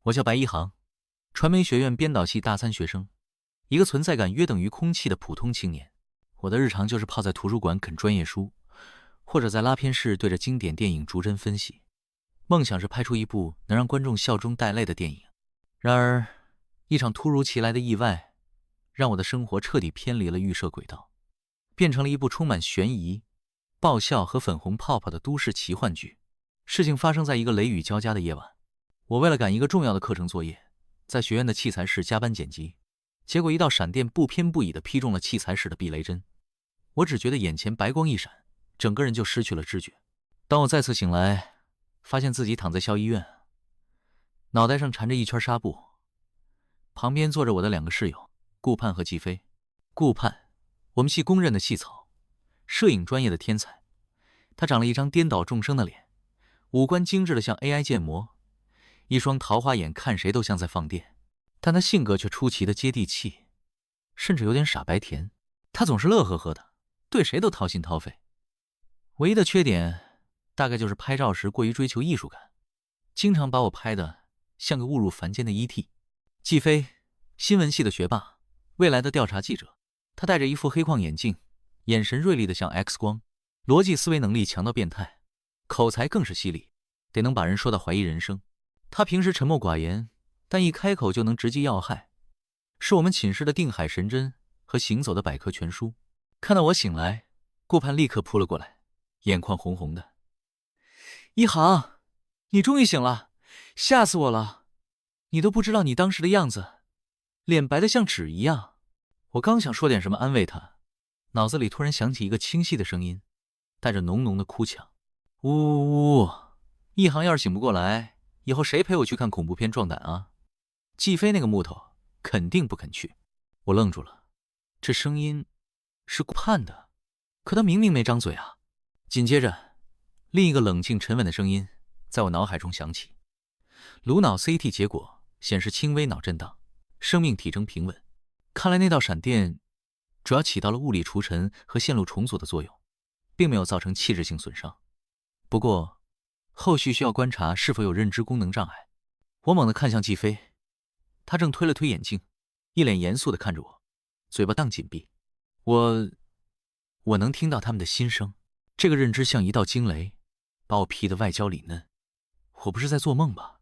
我叫白一航，传媒学院编导系大三学生，一个存在感约等于空气的普通青年。我的日常就是泡在图书馆啃专业书，或者在拉片室对着经典电影逐帧分析。梦想是拍出一部能让观众笑中带泪的电影。然而，一场突如其来的意外，让我的生活彻底偏离了预设轨道，变成了一部充满悬疑、爆笑和粉红泡泡的都市奇幻剧。事情发生在一个雷雨交加的夜晚，我为了赶一个重要的课程作业，在学院的器材室加班剪辑，结果一道闪电不偏不倚地劈中了器材室的避雷针。我只觉得眼前白光一闪，整个人就失去了知觉。当我再次醒来，发现自己躺在校医院，脑袋上缠着一圈纱布，旁边坐着我的2个室友顾盼和季飞。顾盼，我们系公认的系草，摄影专业的天才。他长了一张颠倒众生的脸，五官精致的像 AI 建模，一双桃花眼看谁都像在放电，但他性格却出奇的接地气，甚至有点傻白甜。他总是乐呵呵的，对谁都掏心掏肺。唯一的缺点大概就是拍照时过于追求艺术感，经常把我拍的像个误入凡间的 ET。 季飞，新闻系的学霸，未来的调查记者。他戴着一副黑框眼镜，眼神锐利的像 X 光，逻辑思维能力强到变态，口才更是犀利，得能把人说到怀疑人生。他平时沉默寡言，但一开口就能直击要害，是我们寝室的定海神针和行走的百科全书。看到我醒来，顾盼立刻扑了过来，眼眶红红的。一航，你终于醒了，吓死我了！你都不知道你当时的样子，脸白得像纸一样。我刚想说点什么安慰他，脑子里突然响起一个清晰的声音，带着浓浓的哭腔。呜呜呜！一航要是醒不过来，以后谁陪我去看恐怖片壮胆啊？季飞那个木头肯定不肯去。我愣住了，这声音是顾盼的，可他明明没张嘴啊。紧接着，另一个冷静沉稳的声音在我脑海中响起。颅脑 CT 结果显示轻微脑震荡，生命体征平稳。看来那道闪电主要起到了物理除尘和线路重组的作用，并没有造成器质性损伤。不过后续需要观察是否有认知功能障碍。我猛地看向季飞，他正推了推眼镜，一脸严肃地看着我，嘴巴当紧闭。我能听到他们的心声，这个认知像一道惊雷，把我劈得外焦里嫩。我不是在做梦吧？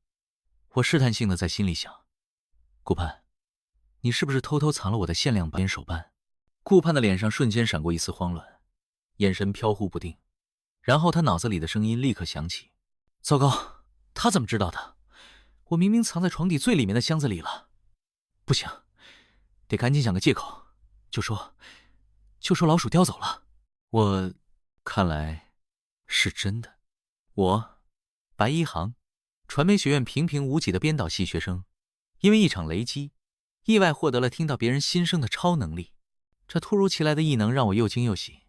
我试探性的在心里想。顾盼，你是不是偷偷藏了我的限量版手办？顾盼的脸上瞬间闪过一丝慌乱，眼神飘忽不定。然后他脑子里的声音立刻响起：糟糕，他怎么知道的？我明明藏在床底最里面的箱子里了。不行，得赶紧想个借口，就说老鼠叼走了。看来是真的。我白一航，传媒学院平平无奇的编导系学生，因为一场雷击，意外获得了听到别人心声的超能力。这突如其来的异能让我又惊又喜，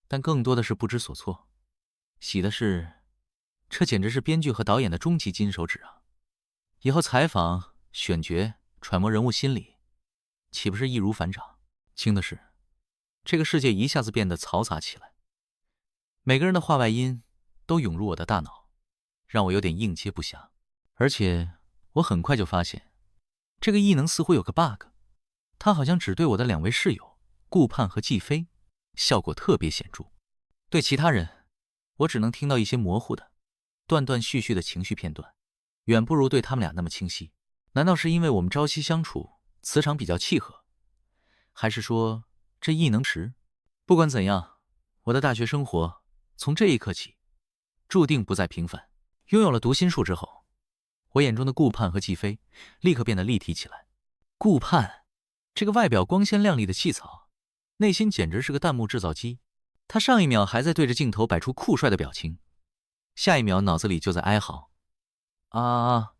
但更多的是不知所措。喜的是，这简直是编剧和导演的终极金手指啊！以后采访、选角、揣摩人物心理，岂不是易如反掌？轻的是，这个世界一下子变得嘈杂起来，每个人的话外音都涌入我的大脑，让我有点应接不暇。而且我很快就发现，这个异能似乎有个 bug， 它好像只对我的2位室友顾盼和季飞效果特别显著，对其他人我只能听到一些模糊的断断续续的情绪片段，远不如对他们俩那么清晰。难道是因为我们朝夕相处，磁场比较契合，还是说这异能值？不管怎样，我的大学生活从这一刻起注定不再平凡。拥有了读心术之后，我眼中的顾盼和季飞立刻变得立体起来。顾盼，这个外表光鲜亮丽的细草，内心简直是个弹幕制造机。他上一秒还在对着镜头摆出酷帅的表情，下一秒脑子里就在哀嚎：啊，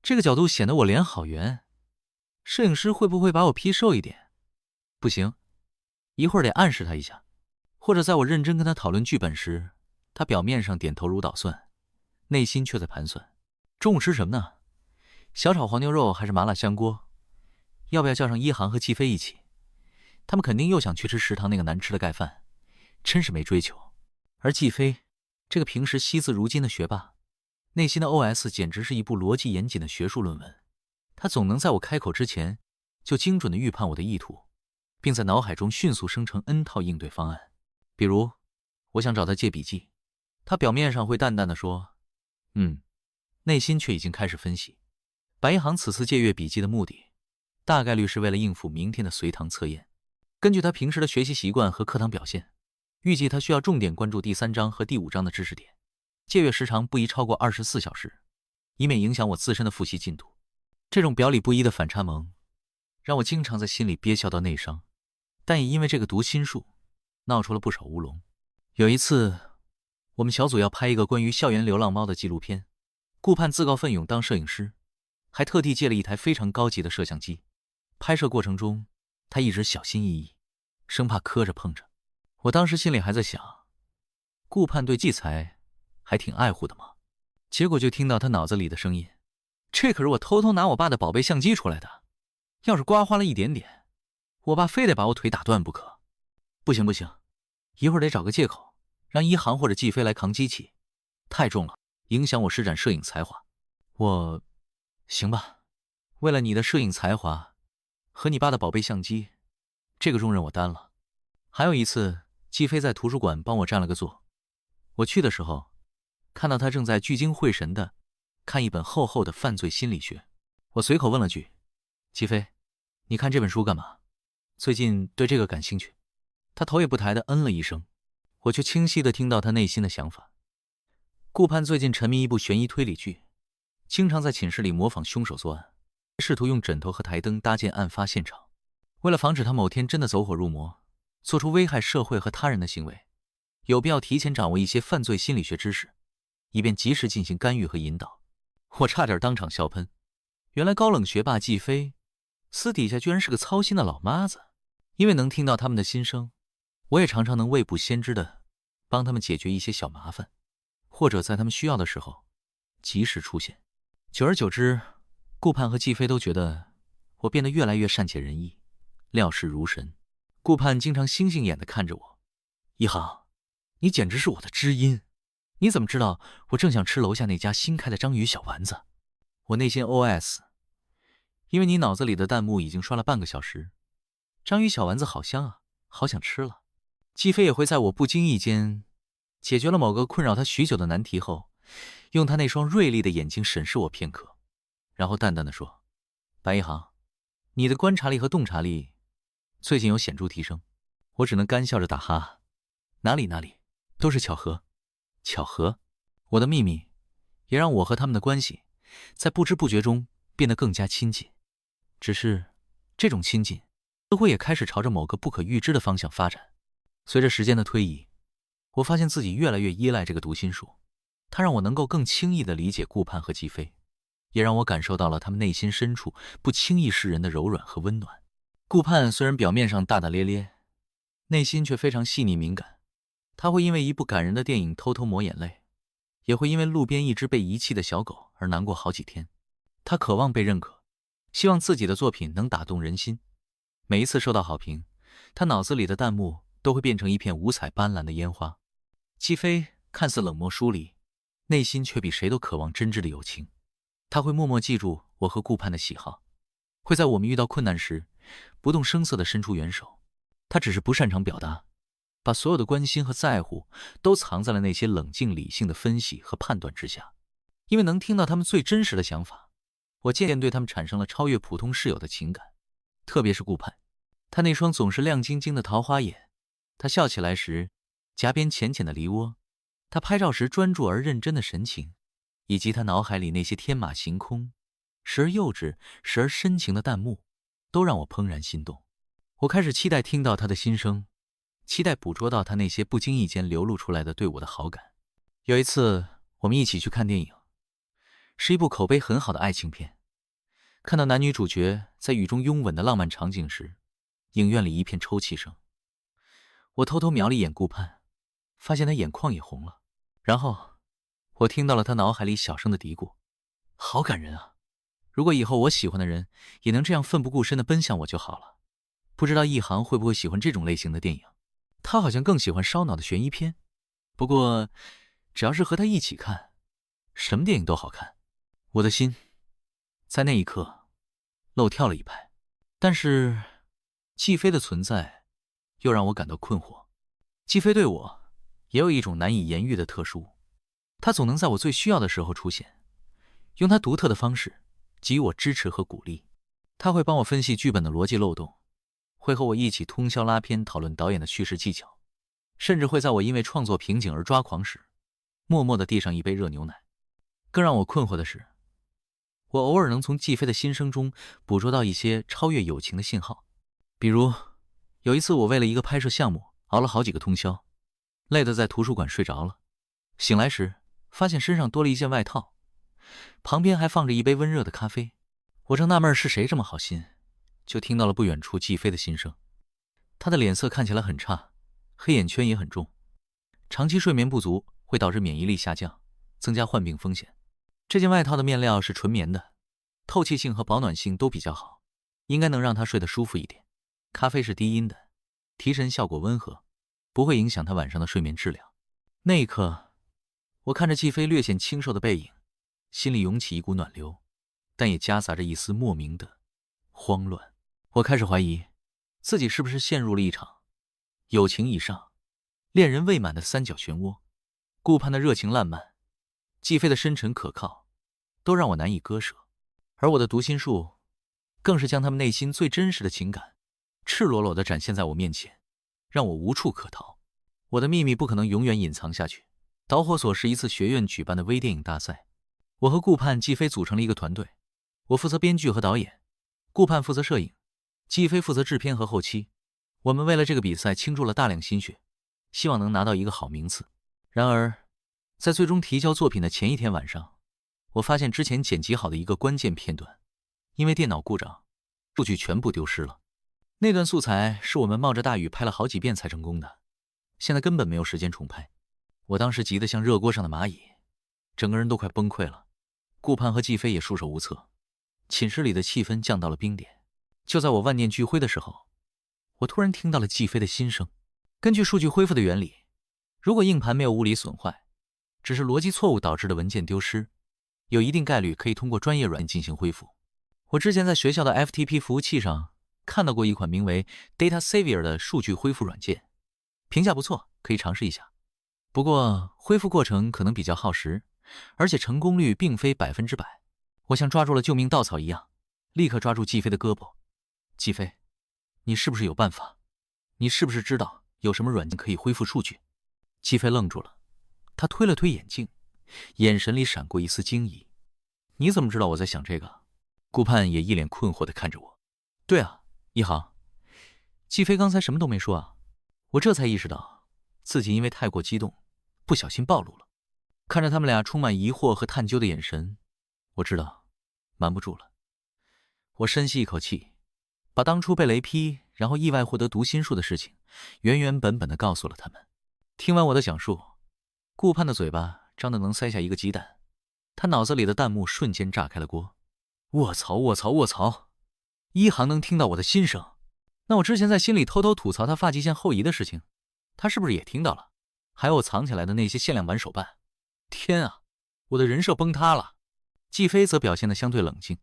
这个角度显得我脸好圆，摄影师会不会把我 P 瘦一点？不行，一会儿得暗示他一下。或者在我认真跟他讨论剧本时，他表面上点头如捣蒜，内心却在盘算中午吃什么呢？小炒黄牛肉还是麻辣香锅？要不要叫上一航和季飞一起？他们肯定又想去吃食堂那个难吃的盖饭，真是没追求。而季飞，这个平时惜字如金的学霸，内心的 OS 简直是一部逻辑严谨的学术论文，他总能在我开口之前就精准地预判我的意图，并在脑海中迅速生成 N 套应对方案。比如，我想找他借笔记，他表面上会淡淡地说内心却已经开始分析，白一航此次借阅笔记的目的大概率是为了应付明天的随堂测验。根据他平时的学习习惯和课堂表现，预计他需要重点关注第3章和第5章的知识点，借阅时长不宜超过24小时，以免影响我自身的复习进度。这种表里不一的反差萌让我经常在心里憋笑到内伤，但也因为这个读心术闹出了不少乌龙。有一次，我们小组要拍一个关于校园流浪猫的纪录片，顾盼自告奋勇当摄影师，还特地借了一台非常高级的摄像机。拍摄过程中，他一直小心翼翼，生怕磕着碰着。我当时心里还在想，顾盼对器材还挺爱护的嘛。结果就听到他脑子里的声音，这可是我偷偷拿我爸的宝贝相机出来的，要是刮花了一点点，我爸非得把我腿打断不可。不行，一会儿得找个借口，让一航或者季飞来扛机器，太重了，影响我施展摄影才华。行吧，为了你的摄影才华和你爸的宝贝相机，这个重任我担了。还有一次，季飞在图书馆帮我占了个座，我去的时候看到他正在聚精会神地看一本厚厚的犯罪心理学。我随口问了句，季飞，你看这本书干嘛？最近对这个感兴趣。他头也不抬地嗯了一声，我却清晰地听到他内心的想法。顾盼最近沉迷一部悬疑推理剧，经常在寝室里模仿凶手作案，试图用枕头和台灯搭建案发现场。为了防止他某天真的走火入魔，做出危害社会和他人的行为，有必要提前掌握一些犯罪心理学知识，以便及时进行干预和引导。我差点当场笑喷，原来高冷学霸季飞私底下居然是个操心的老妈子。因为能听到他们的心声，我也常常能未卜先知的帮他们解决一些小麻烦，或者在他们需要的时候及时出现。久而久之，顾盼和季飞都觉得我变得越来越善解人意，料事如神。顾盼经常星星眼地看着我，一航，你简直是我的知音，你怎么知道我正想吃楼下那家新开的章鱼小丸子？我内心 OS， 因为你脑子里的弹幕已经刷了半个小时，章鱼小丸子好香啊，好想吃了。季飞也会在我不经意间解决了某个困扰他许久的难题后，用他那双锐利的眼睛审视我片刻，然后淡淡地说，白一航，你的观察力和洞察力最近有显著提升。我只能干笑着打哈，哪里，都是巧合。巧合？我的秘密也让我和他们的关系在不知不觉中变得更加亲近，只是这种亲近似乎也开始朝着某个不可预知的方向发展。随着时间的推移，我发现自己越来越依赖这个读心术，它让我能够更轻易地理解顾盼和季飞，也让我感受到了他们内心深处不轻易示人的柔软和温暖。顾盼虽然表面上大大咧咧，内心却非常细腻敏感。他会因为一部感人的电影偷偷抹眼泪，也会因为路边一只被遗弃的小狗而难过好几天。他渴望被认可，希望自己的作品能打动人心。每一次受到好评，他脑子里的弹幕都会变成一片五彩斑斓的烟花。季飞看似冷漠疏离，内心却比谁都渴望真挚的友情。他会默默记住我和顾盼的喜好，会在我们遇到困难时不动声色地伸出援手。他只是不擅长表达，把所有的关心和在乎都藏在了那些冷静理性的分析和判断之下。因为能听到他们最真实的想法，我渐渐对他们产生了超越普通室友的情感。特别是顾盼，他那双总是亮晶晶的桃花眼，他笑起来时颊边浅浅的梨涡，他拍照时专注而认真的神情，以及他脑海里那些天马行空、时而幼稚、时而深情的弹幕，都让我怦然心动。我开始期待听到他的心声，期待捕捉到他那些不经意间流露出来的对我的好感。有一次，我们一起去看电影，是一部口碑很好的爱情片。看到男女主角在雨中拥吻的浪漫场景时，影院里一片抽泣声。我偷偷瞄了一眼顾盼，发现他眼眶也红了。然后我听到了他脑海里小声的嘀咕，好感人啊，如果以后我喜欢的人也能这样奋不顾身地奔向我就好了。不知道一航会不会喜欢这种类型的电影，他好像更喜欢烧脑的悬疑片。不过只要是和他一起看，什么电影都好看。我的心在那一刻漏跳了一拍，但是季飞的存在又让我感到困惑。季飞对我也有一种难以言喻的特殊，他总能在我最需要的时候出现，用他独特的方式给予我支持和鼓励。他会帮我分析剧本的逻辑漏洞，会和我一起通宵拉片讨论导演的叙事技巧，甚至会在我因为创作瓶颈而抓狂时，默默地递上一杯热牛奶。更让我困惑的是，我偶尔能从季飞的心声中捕捉到一些超越友情的信号。比如有一次，我为了一个拍摄项目熬了好几个通宵，累得在图书馆睡着了。醒来时发现身上多了一件外套，旁边还放着一杯温热的咖啡。我正纳闷是谁这么好心，就听到了不远处季飞的心声。他的脸色看起来很差，黑眼圈也很重。长期睡眠不足会导致免疫力下降，增加患病风险。这件外套的面料是纯棉的，透气性和保暖性都比较好，应该能让他睡得舒服一点。咖啡是低因的，提神效果温和，不会影响他晚上的睡眠质量。那一刻，我看着季飞略显清瘦的背影，心里涌起一股暖流，但也夹杂着一丝莫名的慌乱。我开始怀疑自己是不是陷入了一场友情以上、恋人未满的三角漩涡。顾盼的热情烂漫，季飞的深沉可靠，都让我难以割舍。而我的读心术更是将他们内心最真实的情感赤裸裸地展现在我面前，让我无处可逃。我的秘密不可能永远隐藏下去。导火索是一次学院举办的微电影大赛，我和顾盼、季飞组成了一个团队，我负责编剧和导演，顾盼负责摄影，季飞负责制片和后期。我们为了这个比赛倾注了大量心血，希望能拿到一个好名次。然而在最终提交作品的前一天晚上，我发现之前剪辑好的一个关键片段因为电脑故障，数据全部丢失了。那段素材是我们冒着大雨拍了好几遍才成功的，现在根本没有时间重拍。我当时急得像热锅上的蚂蚁，整个人都快崩溃了。顾盼和季飞也束手无策，寝室里的气氛降到了冰点。就在我万念俱灰的时候，我突然听到了季飞的心声。根据数据恢复的原理，如果硬盘没有物理损坏，只是逻辑错误导致的文件丢失，有一定概率可以通过专业软件进行恢复。我之前在学校的 FTP 服务器上看到过一款名为 Data Savior 的数据恢复软件，评价不错，可以尝试一下。不过恢复过程可能比较耗时，而且成功率并非100%。我像抓住了救命稻草一样，立刻抓住季飞的胳膊。季飞，你是不是有办法？你是不是知道有什么软件可以恢复数据？季飞愣住了，他推了推眼镜，眼神里闪过一丝惊疑。你怎么知道我在想这个？顾盼也一脸困惑地看着我。对啊，一航，季飞刚才什么都没说啊。我这才意识到自己因为太过激动，不小心暴露了。看着他们俩充满疑惑和探究的眼神，我知道瞒不住了。我深吸一口气，把当初被雷劈然后意外获得读心术的事情原原本本地告诉了他们。听完我的讲述，顾盼的嘴巴张得能塞下一个鸡蛋，他脑子里的弹幕瞬间炸开了锅。卧槽卧槽卧槽！一航能听到我的心声，那我之前在心里偷偷吐槽他发际线后移的事情，他是不是也听到了？还有我藏起来的那些限量版手办。天啊，我的人设崩塌了。季飞则表现得相对冷静，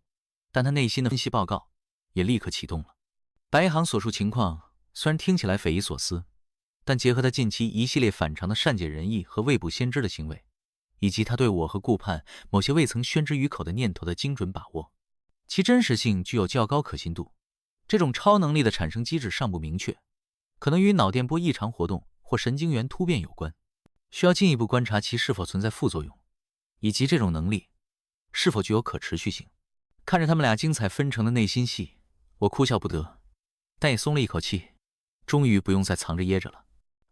但他内心的分析报告也立刻启动了。白一航所述情况虽然听起来匪夷所思，但结合他近期一系列反常的善解人意和未卜先知的行为，以及他对我和顾盼某些未曾宣之于口的念头的精准把握，其真实性具有较高可信度。这种超能力的产生机制尚不明确，可能与脑电波异常活动或神经元突变有关，需要进一步观察其是否存在副作用，以及这种能力是否具有可持续性。看着他们俩精彩纷呈的内心戏，我哭笑不得，但也松了一口气，终于不用再藏着掖着了。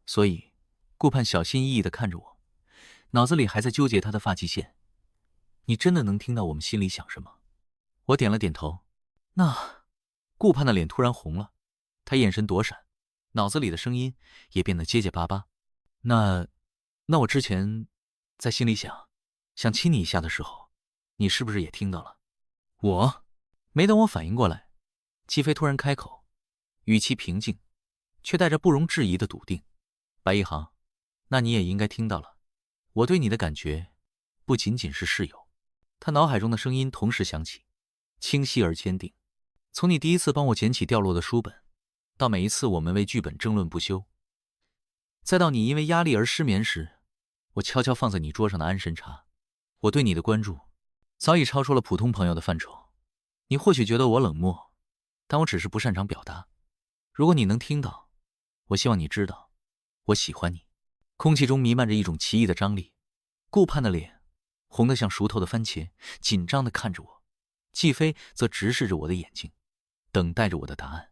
所以顾盼小心翼翼地看着我，脑子里还在纠结他的发际线。你真的能听到我们心里想什么？我点了点头。那顾盼的脸突然红了，他眼神躲闪，脑子里的声音也变得结结巴巴。那我之前在心里想亲你一下的时候，你是不是也听到了？我没等我反应过来，季飞突然开口，语气平静，却带着不容置疑的笃定。白一航，那你也应该听到了。我对你的感觉不仅仅是室友。他脑海中的声音同时响起，清晰而坚定。从你第一次帮我捡起掉落的书本，到每一次我们为剧本争论不休，再到你因为压力而失眠时，我悄悄放在你桌上的安神茶。我对你的关注早已超出了普通朋友的范畴。你或许觉得我冷漠，但我只是不擅长表达。如果你能听到，我希望你知道，我喜欢你。空气中弥漫着一种奇异的张力，顾盼的脸红得像熟透的番茄，紧张地看着我。季飞则直视着我的眼睛，等待着我的答案。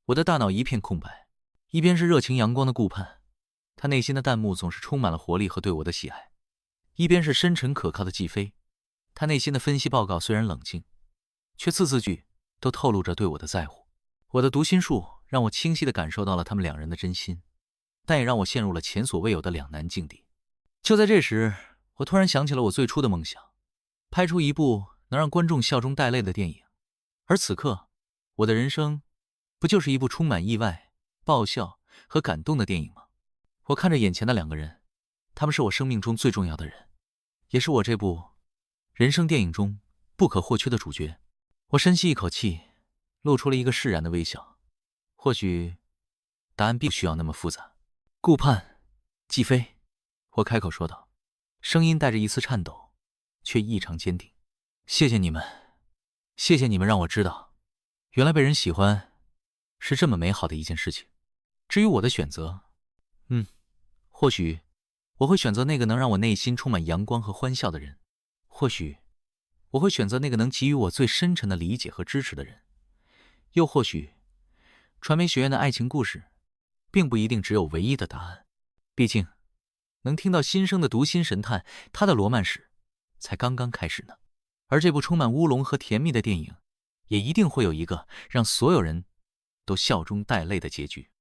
我的大脑一片空白，一边是热情阳光的顾盼，他内心的弹幕总是充满了活力和对我的喜爱；一边是深沉可靠的季飞，他内心的分析报告虽然冷静，却字字句都透露着对我的在乎。我的读心术让我清晰地感受到了他们两人的真心，但也让我陷入了前所未有的两难境地。就在这时，我突然想起了我最初的梦想，拍出一部能让观众笑中带泪的电影。而此刻，我的人生不就是一部充满意外、爆笑和感动的电影吗？我看着眼前的两个人，他们是我生命中最重要的人，也是我这部人生电影中不可或缺的主角。我深吸一口气，露出了一个释然的微笑。或许答案并不需要那么复杂。顾盼，季飞，我开口说道，声音带着一丝颤抖，却异常坚定。谢谢你们，谢谢你们让我知道，原来被人喜欢是这么美好的一件事情。至于我的选择，或许我会选择那个能让我内心充满阳光和欢笑的人，或许我会选择那个能给予我最深沉的理解和支持的人，又或许传媒学院的爱情故事并不一定只有唯一的答案。毕竟能听到新生的读心神探，他的罗曼史才刚刚开始呢。而这部充满乌龙和甜蜜的电影，也一定会有一个让所有人都笑中带泪的结局。